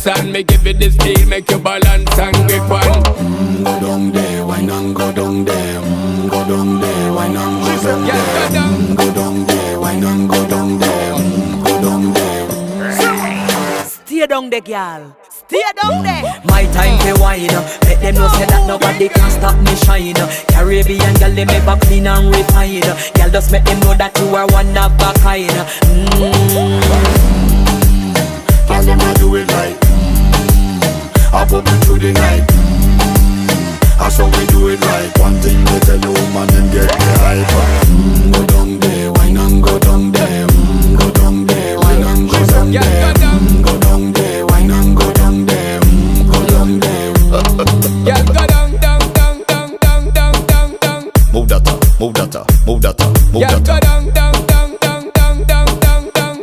and me give it the speed, make you balance and grip on. Go down there, why not go down there? Go down there, why not go down there? Go down there, why not go down there? Go down there. Stay down there, girl. Stay down there. My time to wine, let them know say that nobody can stop me shine. Caribbean girl, they make back clean and refine. Girl, just make them know that you are one of a kind. Tell them I do it right. I pop it through the night. That's how we do it right.